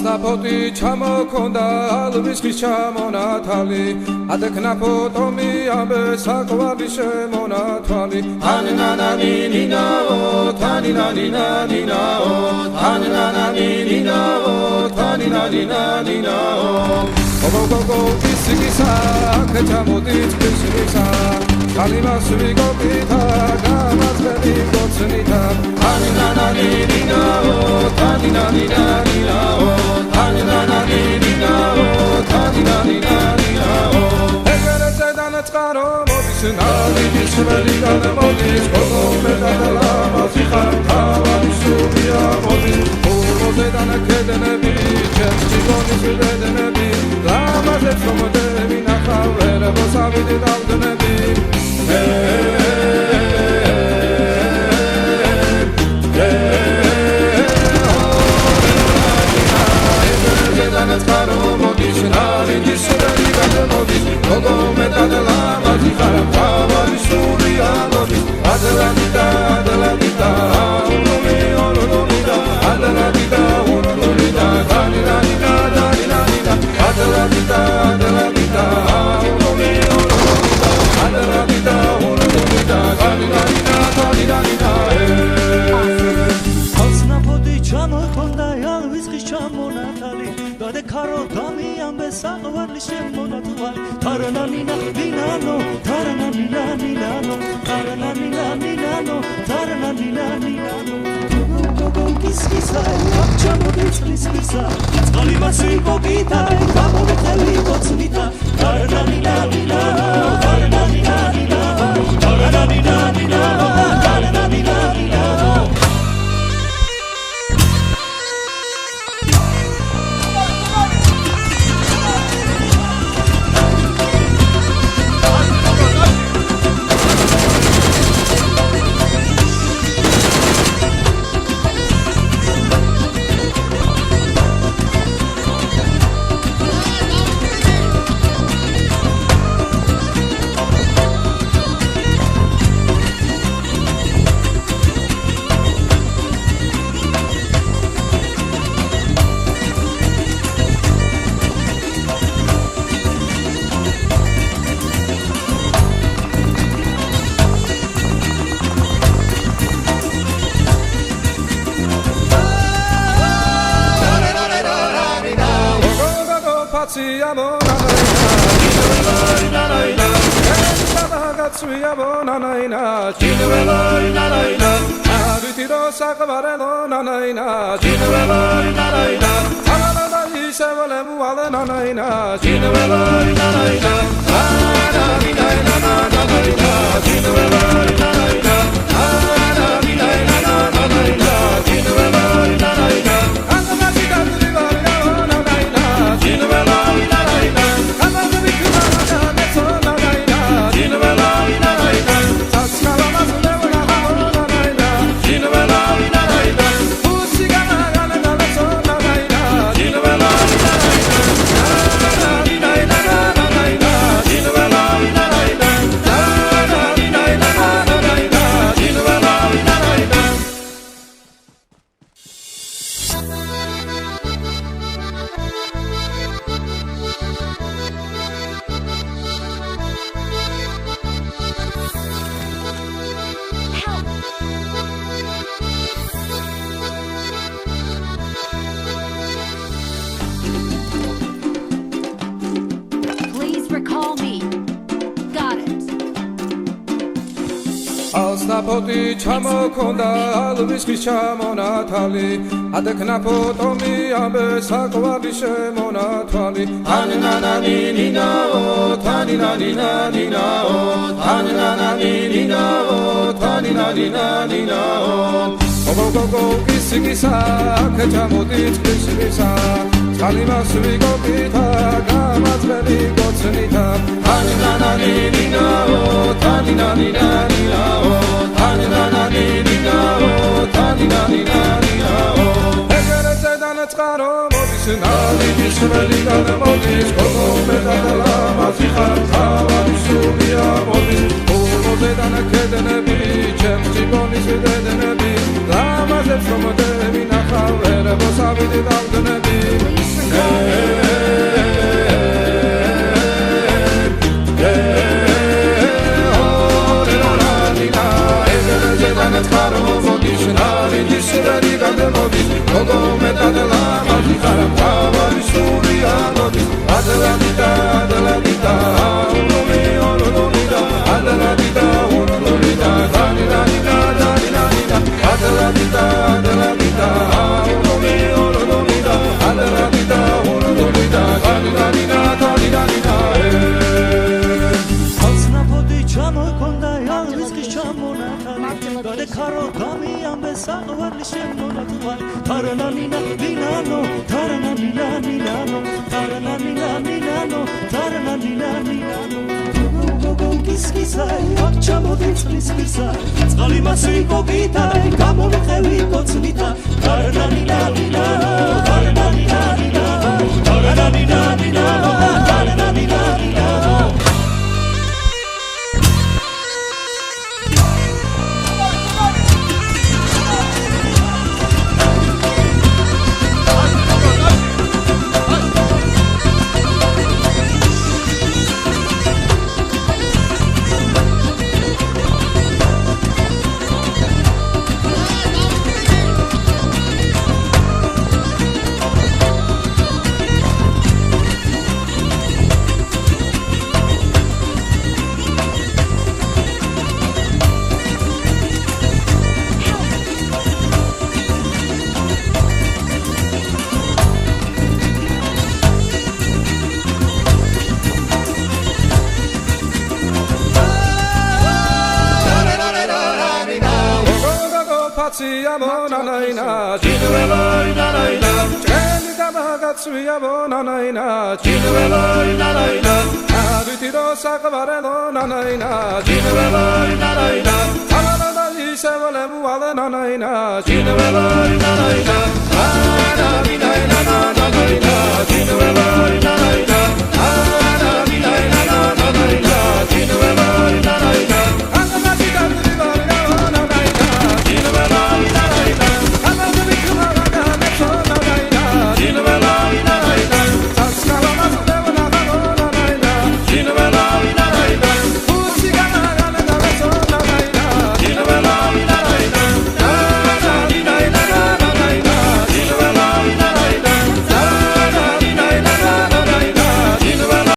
ასნაფოთი ჩამოქონდა ალვისხის ჩამონათალი ადექნაფო ტომი ამბე საყვარლის შემონათვალი თანინანანინინაო თანინანინანინაო თანინანანინინაო თანინანინანინაო გოგოგოგო ისიგისა ქეჩამოდით ქისმისა კალიმასვი გოგითა გამაძველი გოცნითა თანინანანინინაო თანინანინანინაო თანინანანინინაო თანინანინანინაო ეგერეზე დანაწყარო მოდის ნალიდის ველიდან მოდის გოგომედალა მაზიხარ თავარი სულია მოდის ულოზე დანაკედნები ჩემს ჯიგონის ველდნები ლამაზებს რომოდები ნახავ ერებოს ავიდი დავდნები დანაწყარო მოდის ნალიდის ველიდან მოდის გოგომედალა მაზიხარ თავარი სულია მოდის ადელადიდა ადელადიდა ულომი ულომიდა ადელადიდა ულომიდა დანინანინა დანინანინა ადელადიდა ადელადიდა ულომი ულომიდა ადელადიდა ულომიდა დანინანინა დანინანინა ასნაფოთი ჩამოქონდა ალვისხის ჩამონათალი გადეკარო დამი ამბე საყვარლის შემონათვალი თარანანინა ნინანო თარანანინა ნინანო თარანანინა ნინანო თარანანინა ნინანო გოგოგოგო კისკისა ჩამოდით კისკისა წყალიმასვი გოგითა გამომეთელი გოცნითა თარანანინა ნინანო თარანანინა ნინანო თარანანინა ნინანო თარანანინა ნინანო ასნაფოთი ჩამოქონდა ალვისხის ჩამონათალი ადექნაფო ტომი ამბე საყვარლის შემონათვალი თანინანანინინაო თანინანინანინაო თანინანანინინაო თანინანინანინაო გოგოგოგო კისკისა ქეჩამოდით ქისმისა წყალიმასვი გოგითა გამაძველი გოცნითა თანინანანინინაო თანინანინანინაო თანინანანინინაო თანინანინანინაო ეგერეზე დანაწყარო მოდის ნალიდის ველიდან მოდის გოგომედალა მაზიხარ თავარი სულია მოდის ულოზე დანაკედნები ჩემს ჯიგონის ველდნები ლამაზებს რომოდები ნახავ ერებოს ავიდი დავდნები ნინა ნინა გოგო კისკისაი აქ ჩამოდი წყლის ხისა წყალი მასვი გოგითაი გამომხევი კოცნითა გარნა ნინა ნინა გარნა ნინა ნინა გარნა ნინა ნინა გარნა ნინა ნინა Patsia bonanaina, chinueloinanaina, cheni damagatsua bonanaina, chinueloinanaina, adutiro sakavarelo nanaina, chinueloinanaina, alalala isevole mualenanaina, chinueloinanaina, anabinaina nanaina, chinueloinanaina, anabinaina nanaina, chinueloinanaina. You know